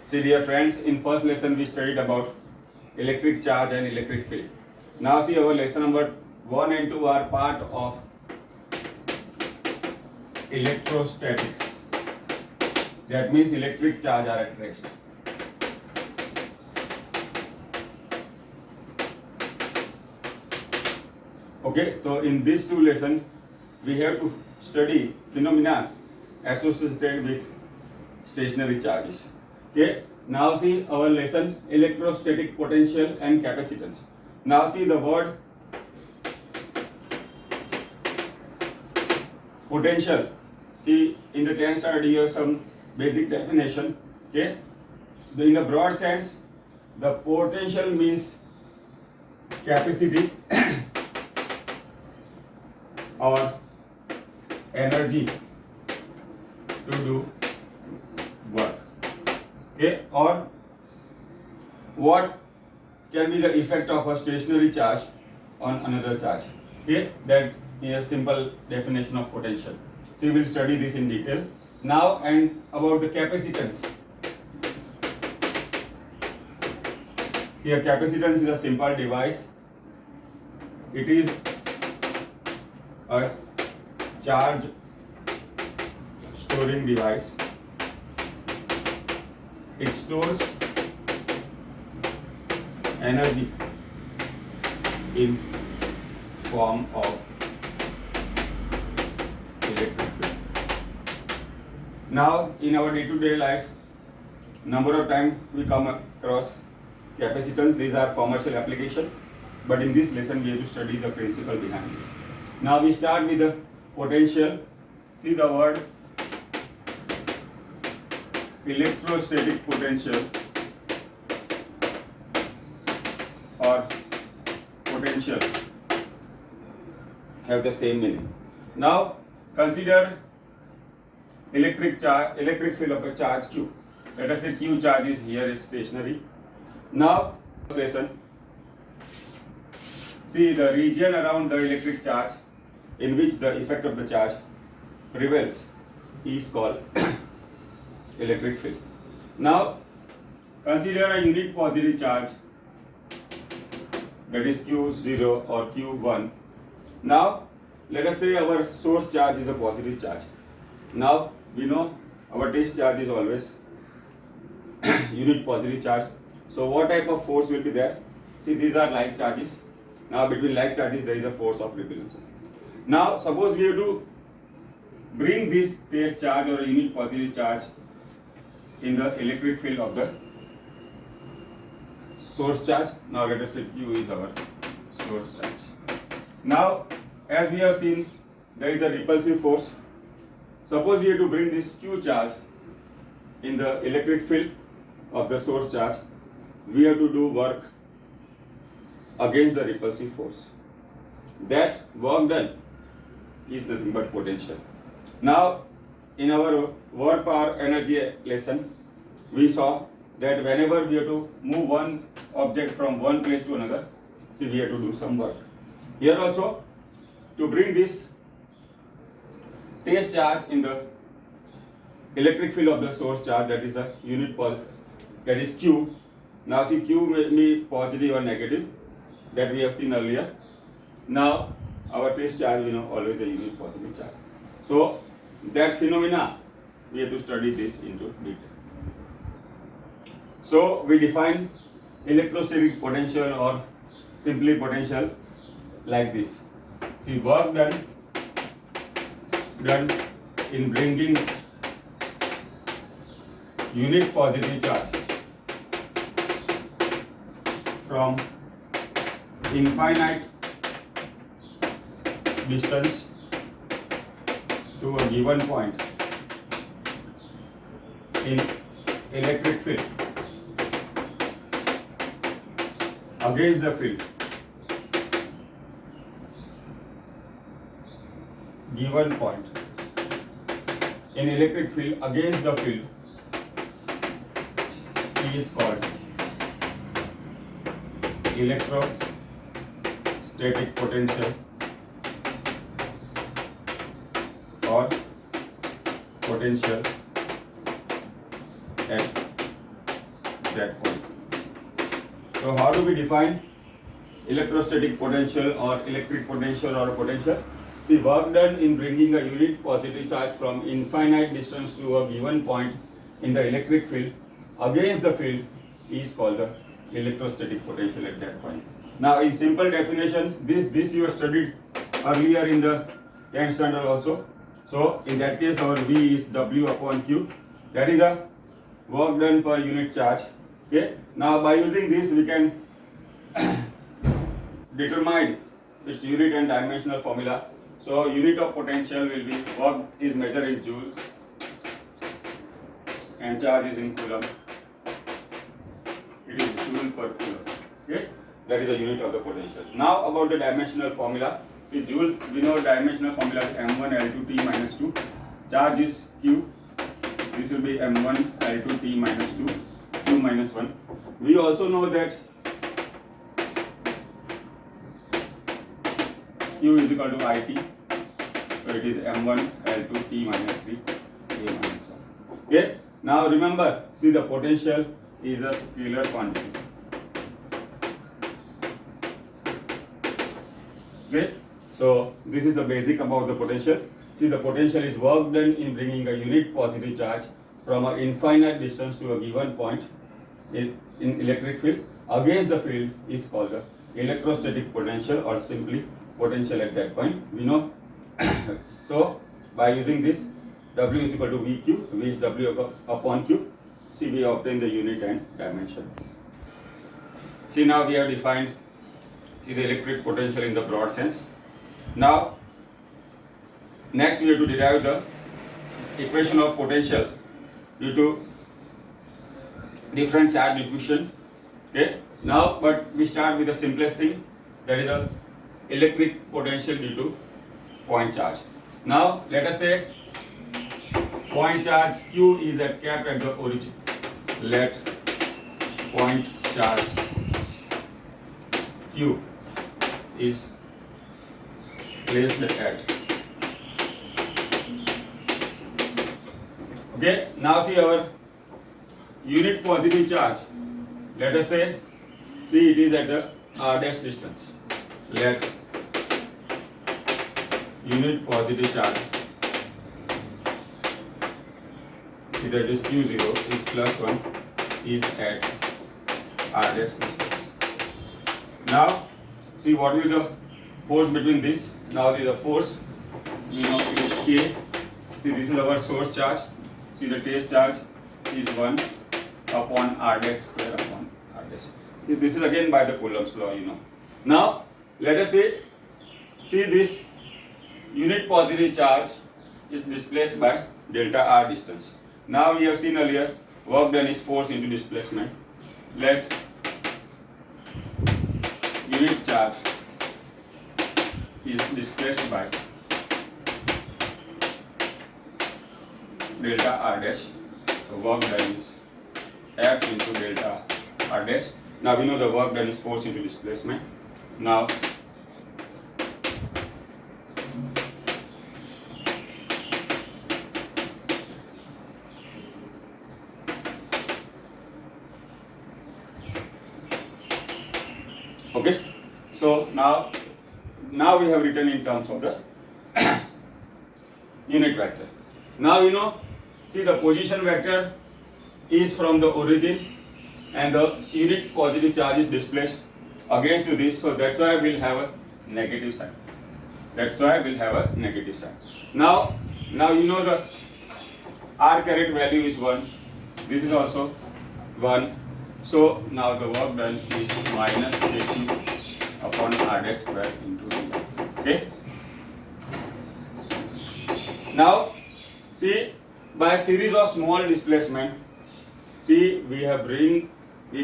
See dear friends, in first lesson we studied about electric charge and electric field. Now see our lesson number 1 and 2 are part of electrostatics. That means electric charge are at rest. Okay, so in these two lessons we have to study phenomena associated with stationary charges. Okay, now see our lesson electrostatic potential and capacitance. Now see the word potential. See in the 10th standard you have some basic definition. Okay, in the broad sense, the potential means capacity or energy to do work. Okay, or what can be the effect of a stationary charge on another charge. Okay, that is a simple definition of potential. So we will study this in detail now. And about the capacitance. See, a capacitance is a simple device. It is a charge storing device. It stores energy in form of electric field. Now in our day-to-day life, number of times we come across capacitance. These are commercial application, but in this lesson we have to study the principle behind this. Now we start with the potential. See the word electrostatic potential or potential have the same meaning. Now consider electric field of a charge Q. Let us say Q charge is here, is stationary. Now lesson, see the region around the electric charge in which the effect of the charge prevails is called electric field. Now consider a unit positive charge, that is Q0 or Q1. Now let us say our source charge is a positive charge. Now we know our test charge is always unit positive charge. So what type of force will be there? See, these are like charges. Now between like charges there is a force of repulsion. Now suppose we have to bring this test charge or a unit positive charge in the electric field of the source charge. Now let us say Q is our source charge. Now as we have seen, there is a repulsive force. Suppose we have to bring this Q charge in the electric field of the source charge, we have to do work against the repulsive force. That work done is nothing but potential. Now in our work power energy lesson, we saw that whenever we have to move one object from one place to another, see, we have to do some work. Here also, to bring this test charge in the electric field of the source charge, that is a unit positive, that is Q. Now see, Q may be positive or negative, that we have seen earlier. Now our test charge, we know, always a unit positive charge. So that phenomena we have to study this into detail. So we define electrostatic potential or simply potential like this. See, work done in bringing unit positive charge from infinite distance to a given point in electric field against the field, given point in electric field against the field is called electrostatic potential or potential at that point. So how do we define electrostatic potential or electric potential or potential? See, work done in bringing a unit positive charge from infinite distance to a given point in the electric field against the field is called the electrostatic potential at that point. Now, in simple definition, this you have studied earlier in the 10th standard also. So, in that case, our V is W upon Q. That is a work done per unit charge. Okay. Now, by using this, we can determine its unit and dimensional formula. So, unit of potential will be work is measured in joules and charge is in coulomb. It is joule per coulomb. Okay, that is the unit of the potential. Now about the dimensional formula. See, joule, we know dimensional formula is m1 L2 T minus 2. Charge is Q. This will be m1 L2 T minus 2, Q minus 1. We also know that Q is equal to IT. So it is m1 L2 T minus 3, A minus 1. Okay. Now remember, see, the potential is a scalar quantity. Okay. So this is the basic about the potential. See, the potential is work done in bringing a unit positive charge from an infinite distance to a given point in electric field against the field is called the electrostatic potential, or simply potential at that point. We know. So by using this, W is equal to VQ, V is W upon Q. See, we obtain the unit and dimension. See, now we have defined the electric potential in the broad sense. Now, next we have to derive the equation of potential due to different charge diffusion. Okay. Now, but we start with the simplest thing, that is the electric potential due to point charge. Now, let us say point charge Q is kept at the origin. Let point charge Q is placed at. Okay, now see our unit positive charge. Let us say, see, it is at the r dash distance. Let unit positive charge, see, that is Q0 is plus 1 is at r dash distance. Now see, what will the force between this? Now there is a force, you know, it is K. See, this is our source charge. See, the test charge is 1 upon r dash square upon r dash. See, this is again by the Coulomb's law, you know. Now let us say, see, this unit positive charge is displaced by delta r distance. Now we have seen earlier, work done is force into displacement. Let unit charge is displaced by delta r dash. The work done is F into delta r dash. Now we know the work done is force into displacement. Now okay, so now we have written in terms of the unit vector. Now you know, see, the position vector is from the origin and the unit positive charge is displaced against this, so that's why we'll have a negative sign. That's why we'll have a negative sign. Now you know the r caret value is 1. This is also 1. So now the work done is minus kq upon r dash square into d. Okay. Now see, by a series of small displacement, see, we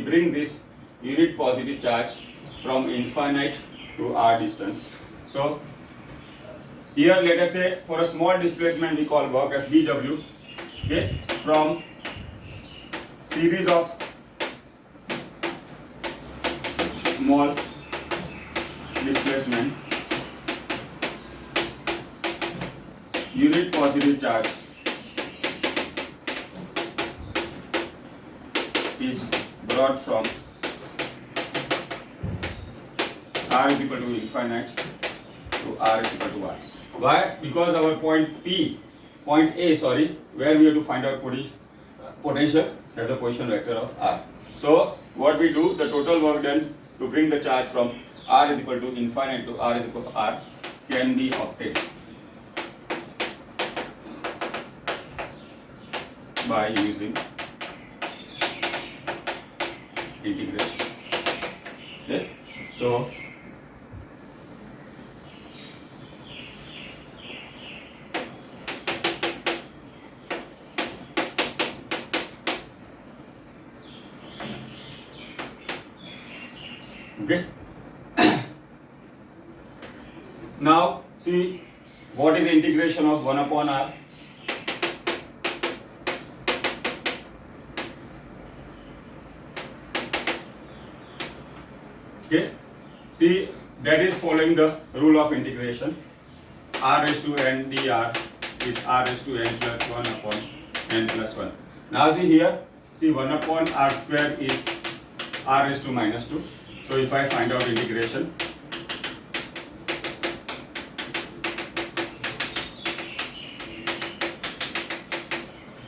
bring this unit positive charge from infinite to r distance. So here let us say for a small displacement we call work as dw. Okay, from series of small displacement, unit positive charge is brought from r is equal to infinite to r is equal to 1. Why? Because our point A, where we have to find out potential as a position vector of r. So what we do, the total work done to bring the charge from r is equal to infinite to r is equal to r can be obtained by using integration. Okay, so okay. Now see what is the integration of 1 upon r. Okay, see that is following the rule of integration. R raised to n dr is r raised to n plus 1 upon n plus 1. Now see here, see 1 upon r square is r raised to minus 2. So if I find out integration,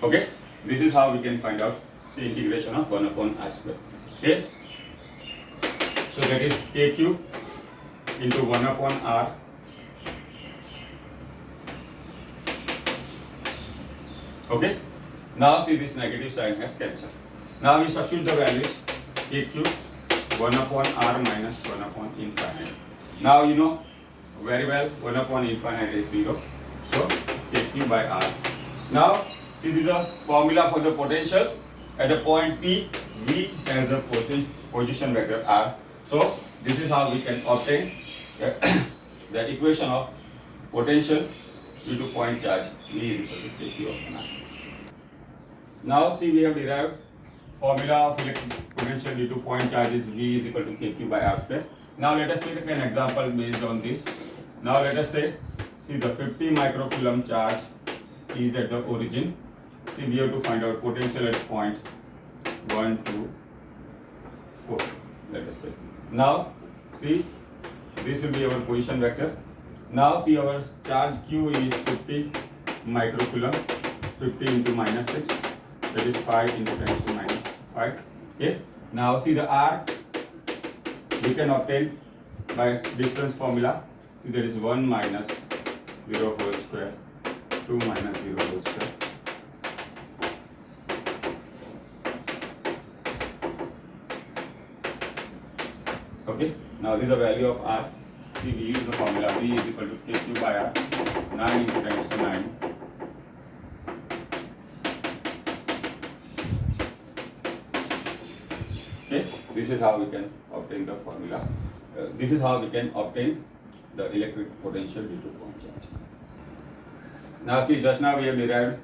okay, this is how we can find out the integration of 1 upon r square. Okay, so that is kq into 1 upon r okay. Now see this negative sign has cancelled. Now we substitute the values kq 1 upon r minus 1 upon infinite. Now you know very well 1 upon infinite is 0. So kq by r. Now see this is the formula for the potential at a point P which has a position vector r. So this is how we can obtain the equation of potential due to point charge V is equal to kq upon r. Now see we have derived formula of electric potential due to point charge is V is equal to kq by r square. Now let us take an example based on this. Now let us say, see the 50 microcoulomb charge is at the origin. See we have to find out potential at point 1, 2, 4. Let us say. Now see this will be our position vector. Now see our charge q is 50 microcoulomb, 50 into minus 6, that is 5 into 10 to minus 5. Okay. Now see the r we can obtain by distance formula. See that is 1 minus 0 whole square, 2 minus 0 whole square. Okay. Now this is the value of r. See we use the formula V is equal to kq by r, 9 into 10 to 9. Okay. This is how we can obtain the formula. This is how we can obtain the electric potential due to point charge. Now see just now we have derived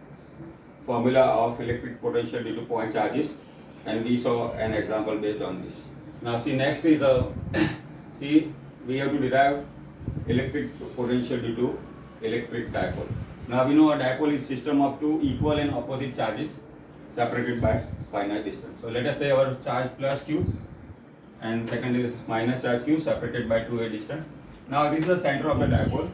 formula of electric potential due to point charges and we saw an example based on this. Now see next is see we have to derive electric potential due to electric dipole. Now we know a dipole is system of two equal and opposite charges separated by finite distance. So let us say our charge plus q and second is minus charge q separated by 2a distance. Now this is the center of the dipole.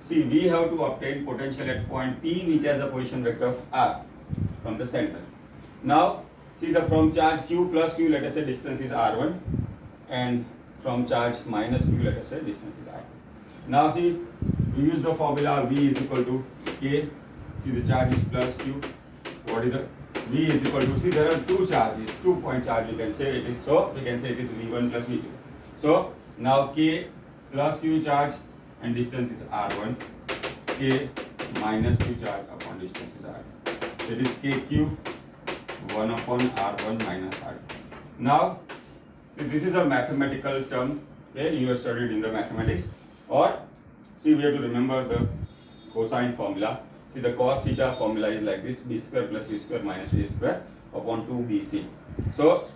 See we have to obtain potential at point P which has a position vector of r from the center. Now see the from charge q plus q, let us say distance is r1 and from charge minus q, let us say distance is r. Now see we use the formula V is equal to k. See the charge is plus q. What is the V is equal to, see there are two charges, 2 point charge you can say it is, so we can say it is V1 plus V2. So now k plus q charge and distance is r1, k minus q charge upon distance is r2. It is kq 1 upon r1 minus r2. Now see this is a mathematical term, okay, you have studied in the mathematics, or see we have to remember the cosine formula. See the cos theta formula is like this, b square plus c square minus a square upon 2bc. So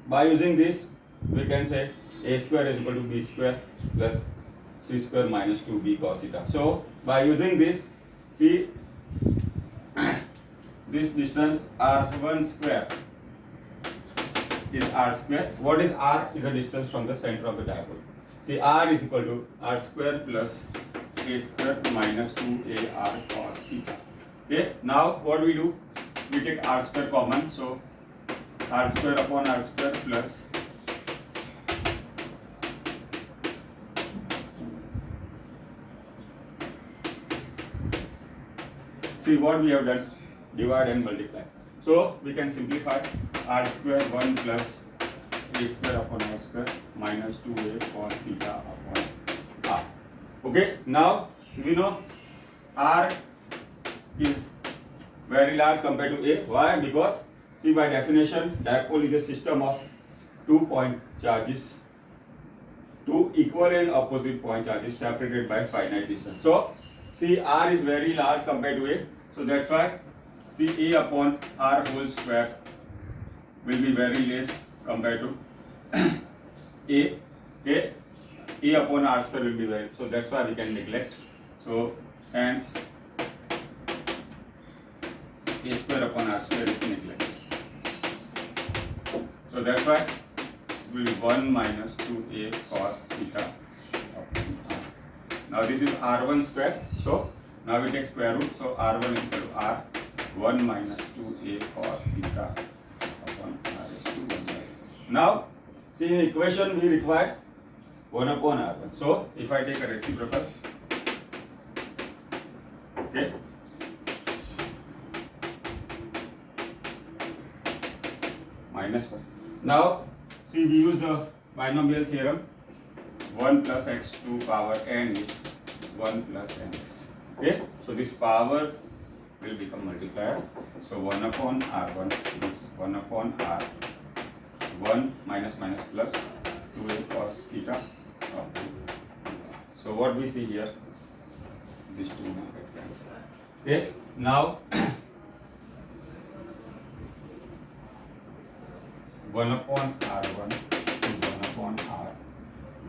by using this we can say a square is equal to b square plus c square minus 2b cos theta. So by using this, see this distance r1 square is r square. What is r? Is the distance from the center of the dipole. See, r is equal to r square plus a square minus 2ar cos theta. Okay, now what we do? We take r square common, so r square upon r square plus see what we have done, divide and multiply. So we can simplify r square 1 plus a square upon r square minus 2a cos theta upon r. Okay, now we know r is very large compared to a. Why? Because see, by definition dipole is a system of 2 point charges, two equal and opposite point charges separated by finite distance. So see, r is very large compared to a, so that's why see a upon r whole square will be very less compared to a. Okay, a upon r square will be very, so that's why we can neglect. So hence a square upon r square is neglected. So that's why will be 1 minus 2a cos theta upon r. Now this is r1 square. So now we take square root. So r1 is equal to r 1 minus 2a cos theta upon r is 2 1. Now see, in equation we require 1 upon r1. So if I take a reciprocal, okay, minus 1. Now see, we use the binomial theorem. 1 plus x to power n is 1 plus nx. Okay, so this power will become multiplier. So 1 upon r1 is 1 upon r 1 minus minus plus 2a cos theta. So what we see here, these two will get cancelled. Okay, now 1 upon r1 is 1 upon r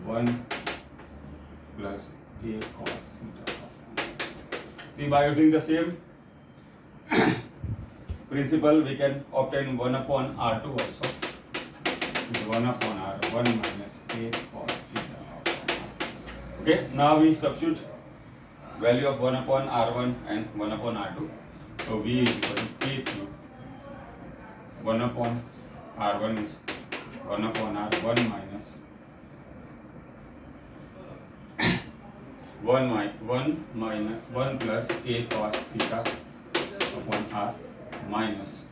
1 plus a cos theta. See, by using the same principle we can obtain 1 upon r2 also. Is 1 upon r 1 minus a cos theta. Okay, now we substitute value of 1 upon r1 and 1 upon r2. So v is equal to k cube. 1 upon r1 is 1 upon r 1 minus 1 plus a cos theta upon r minus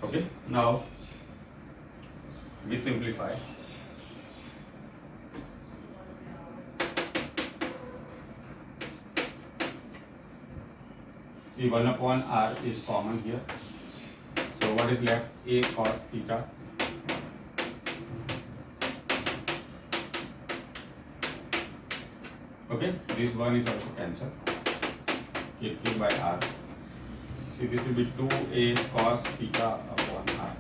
okay. Now we simplify. See, 1 upon r is common here. So what is left? A cos theta okay. This one is also cancelled. K by r. See, this will be 2a cos theta upon r.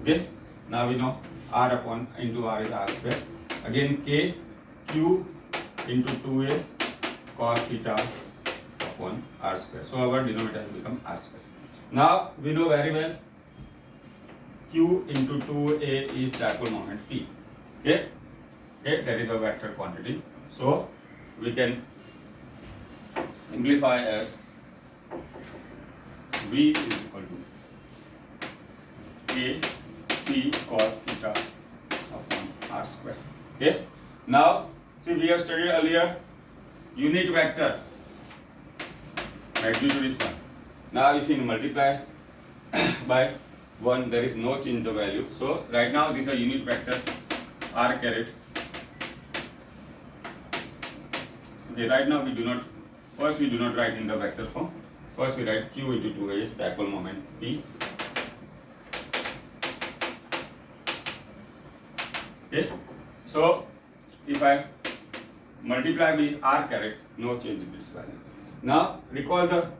Okay. Now we know r upon into r is r square. Again k q into 2a cos theta upon r square. So our denominator has become r square. Now we know very well q into 2a is dipole moment p. Okay, okay, that is a vector quantity. So we can simplify as v is equal to k p cos theta upon r square. Okay. Now see, we have studied earlier unit vector. Magnitude is 1. Now if you multiply by 1, there is no change the value. So right now this is a unit vector r caret. Okay, right now we do not write in the vector form. First we write q into 2a is dipole moment p. Okay, so if I multiply with r caret, no change in this value. Now recall the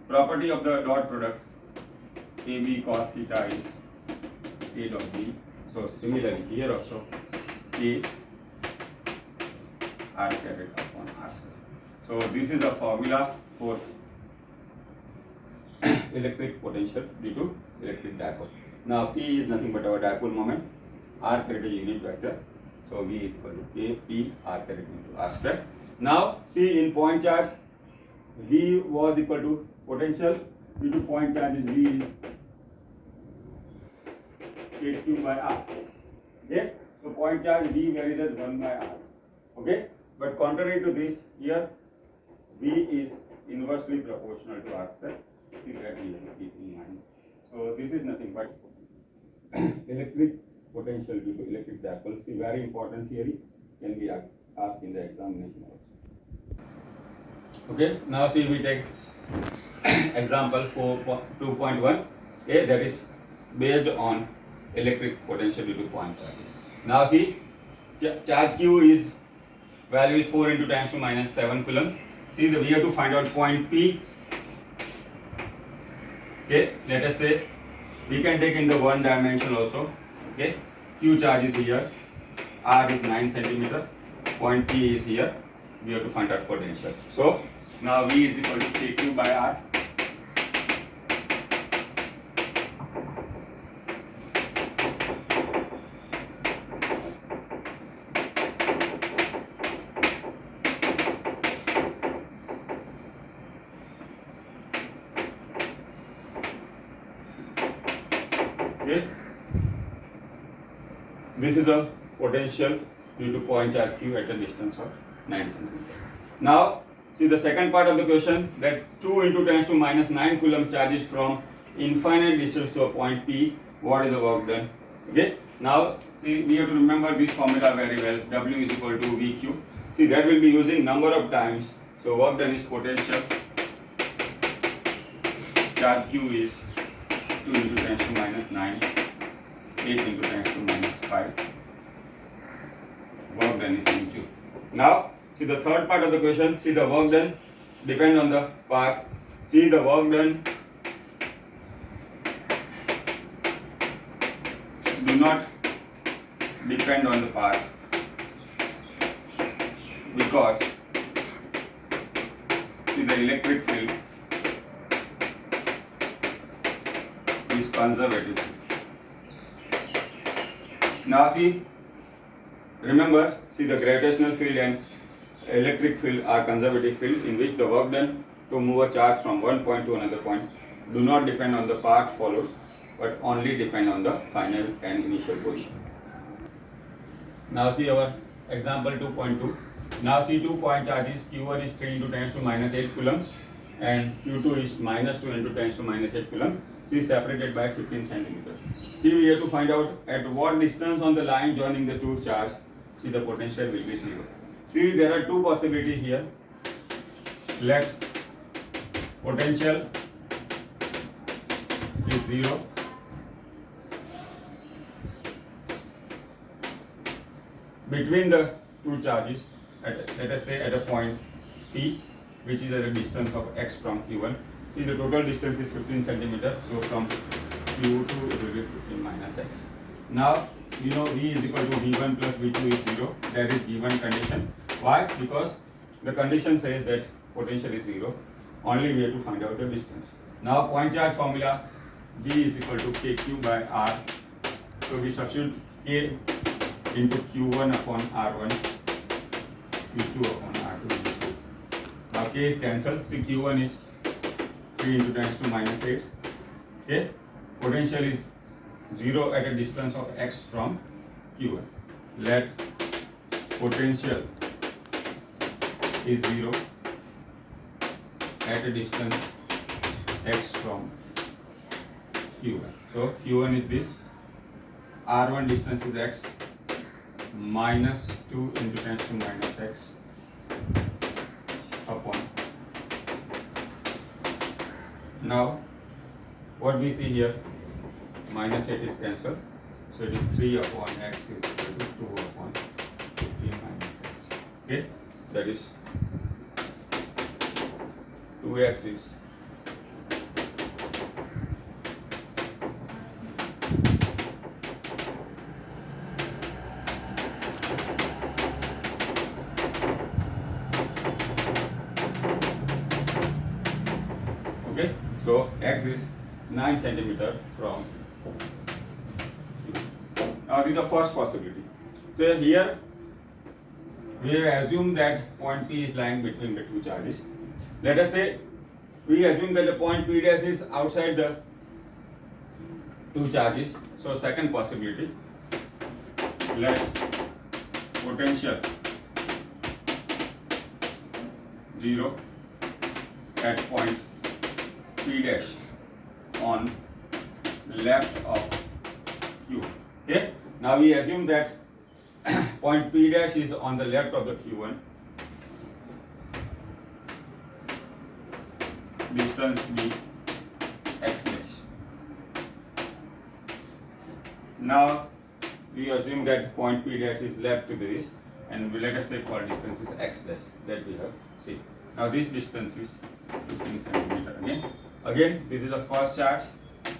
property of the dot product. AB cos theta is A dot B. So similarly here also A r caret upon r square. So this is the formula for electric potential due to electric dipole. Now P is nothing but our dipole moment, R caret is unit vector. So V is equal to K P R caret into R square. Now see, in point charge, V was equal to potential due to point charge is V is K2 by R. Okay, so point charge V varies as 1 by R. Okay, but contrary to this, here V is inversely proportional to R square. See that we have to keep in mind. So this is nothing but electric potential due to electric dipole. See, very important theory, can be asked in the examination also. Okay, now see, we take example 2.1, okay, that is based on electric potential due to point charges. Now see, charge Q is value is 4 into 10 to minus 7 coulomb. See, we have to find out point P. Okay, let us say we can take in the one dimension also. Okay, Q charge is here, R is 9 centimeter, point P is here. We have to find out potential. So now V is equal to K2 by R. Okay, this is the potential due to point charge Q at a distance of 9 cm. Now see the second part of the question, that 2 into 10 to minus 9 coulomb charges from infinite distance to a point P. What is the work done? Okay, now see, we have to remember this formula very well. W is equal to VQ. See, that will be using number of times. So work done is potential. Charge Q is 2 into 10 to minus 9, 8 into 10 to minus 5. Work done is in Joule. Now see the third part of the question. See, the work done depend on the part. See, the work done do not depend on the part, because see, the electric field is conservative. Now see, remember, see, the gravitational field and electric field are conservative field, in which the work done to move a charge from one point to another point do not depend on the path followed, but only depend on the final and initial position. Now see our example 2.2. Now see, 2 point charges, Q1 is 3 into 10 to minus 8 coulomb and Q2 is minus 2 into 10 to minus 8 coulomb. See, separated by 15 centimeters. See, we have to find out at what distance on the line joining the two charge, see, the potential will be 0. See, there are two possibilities here. Let potential is 0. Between the two charges, let us say at a point P, which is at a distance of x from Q1. See, the total distance is 15 centimeters. So from Q2 it will be 15 minus x. Now you know V is equal to V1 plus V2 is 0. That is given condition. Why? Because the condition says that potential is 0. Only we have to find out the distance. Now point charge formula, V is equal to KQ by R. So we substitute K into Q1 upon R1, Q2 upon R2. Now K is cancelled. See, Q1 is 3 into 10 to minus 8. Okay, potential is 0 at a distance of x from Q1. Let potential is 0 at a distance x from Q1. So Q1 is this, R1 distance is x, minus 2 into 10 to minus x upon. Now what we see here, minus 8 is cancelled, so it is 3 upon x is equal to 2 upon 15 minus x. Okay, that is 2x is Okay, so x is 9 centimeter from Q. Now this is the first possibility. So here we assume that point P is lying between the two charges. Let us say we assume that the point P dash is outside the two charges. So second possibility, let potential 0 at point P dash on left of Q. Okay. Now we assume that point P dash is on the left of the Q1. Distance be x dash. Now we assume that point P dash is left to this, and we let us say call distance is x dash that we have seen. Now this distance is 15 centimeter again. Again, this is the first charge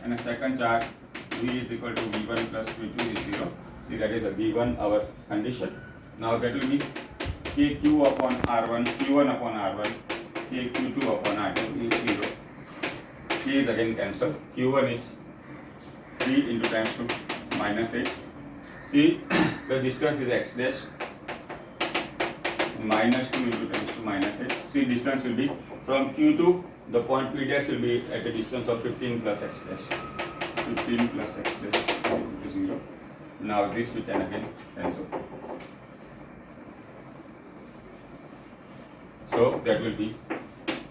and a second charge. V is equal to V1 plus V2 is 0. See, that is a given our condition. Now that will be KQ upon R1, Q1 upon R1, KQ2 upon R2 is 0. K is again cancelled. Q1 is 3 into times to minus 8. See, the distance is x dash minus 2 into times to minus 8. See, distance will be from Q2, the point P dash will be at a distance of 15 plus x dash. 15 plus x dash is equal to 0. Now this we can again cancel. So that will be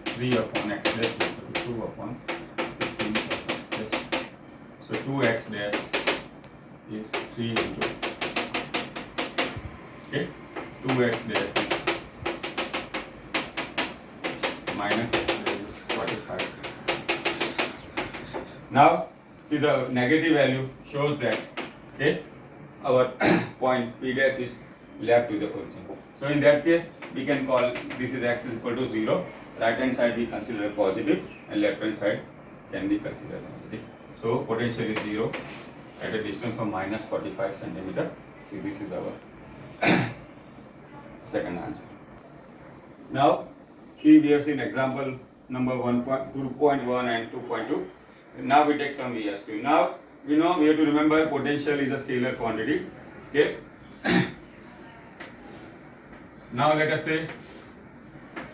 3 upon x dash equal to 2 upon 15 plus x dash. So 2x dash is 3 into, okay, 2x dash is minus x dash is 45. Now see, the negative value shows that, okay, our point P dash is left to the origin. So in that case, we can call this is x is equal to 0. Right hand side we consider positive and left hand side can be considered negative. So potential is 0 at a distance of minus 45 centimeter. See, this is our second answer. Now, see, we have seen example number 2.1 and 2.2. Now we take some VSQ. Now we know we have to remember potential is a scalar quantity. Okay. Now let us say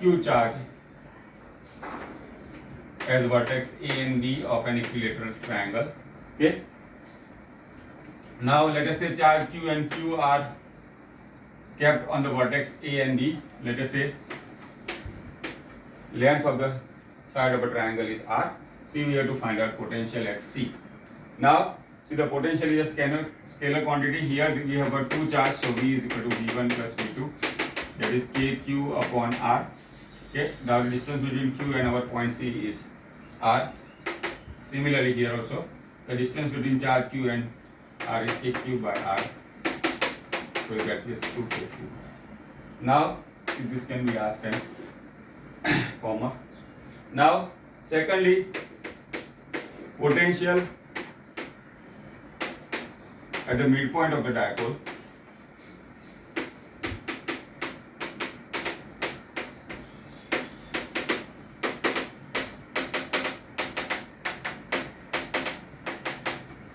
Q charge as vertex A and B of an equilateral triangle. Okay. Now let us say charge Q and Q are kept on the vertex A and B. Let us say length of the side of a triangle is R. See, we have to find out potential at C. Now, see, the potential is a scalar quantity. Here we have got two charges, so V is equal to V1 plus V2. That is KQ upon R. Okay. Now the distance between Q and our point C is R. Similarly, here also the distance between charge Q and R is KQ by R. So that is 2KQ. Now, this can be asked and comma. Now, secondly, potential at the midpoint of the dipole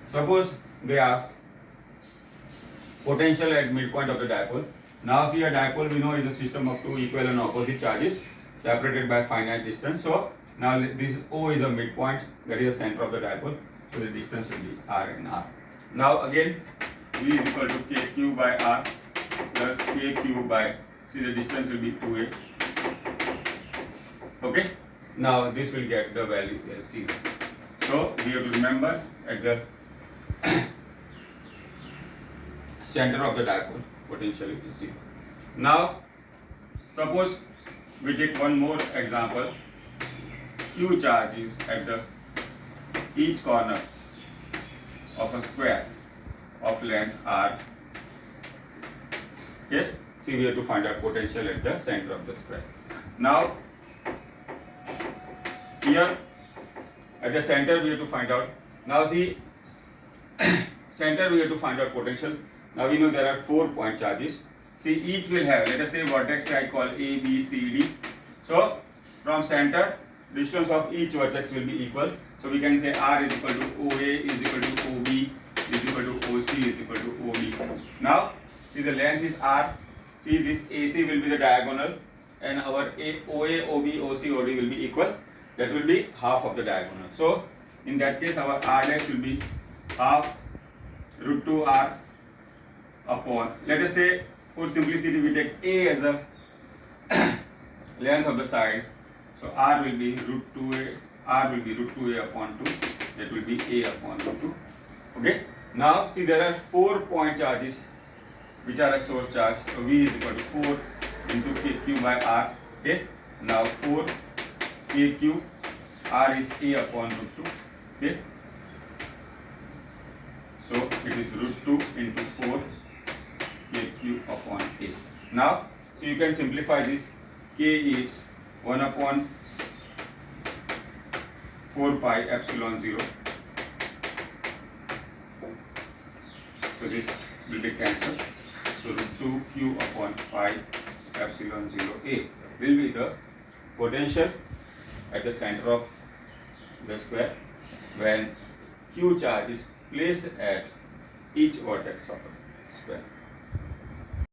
suppose they ask potential at midpoint of the dipole. Now see, a dipole we know is a system of two equal and opposite charges separated by finite distance. So now this O is a midpoint, that is the center of the dipole. So the distance will be R and R. Now again, V is equal to KQ by R plus KQ by, see, the distance will be 2A. Okay. Now this will get the value as 0. So we have to remember at the center of the dipole potential is 0. Now suppose we take one more example. Q charge is at the each corner of a square of length R. Okay. See, we have to find out potential at the center of the square. Now here at the center we have to find out. Now see, center we have to find out potential. Now we know there are 4 point charges. See, each will have, let us say vertex I call A, B, C, D. So from center distance of each vertex will be equal. So we can say R is equal to OA is equal to OB is equal to OC is equal to OB. Now see the length is R. See this AC will be the diagonal and our OA, OB, OC, OD will be equal. That will be half of the diagonal. So in that case our R dash will be half root 2 R upon, let us say for simplicity we take A as the length of the side. So R will be root 2A, R will be root 2A upon 2, that will be A upon root 2. Okay. Now see there are 4 point charges which are a source charge. So V is equal to 4 into KQ by R. Okay. Now 4 KQ, R is A upon root 2. Okay. So it is root 2 into 4 KQ upon A. Now, so you can simplify this. K is 1 upon 4 pi epsilon 0. So this will be cancelled. So root 2 Q upon pi epsilon 0 A will be the potential at the center of the square when Q charge is placed at each vertex of the square.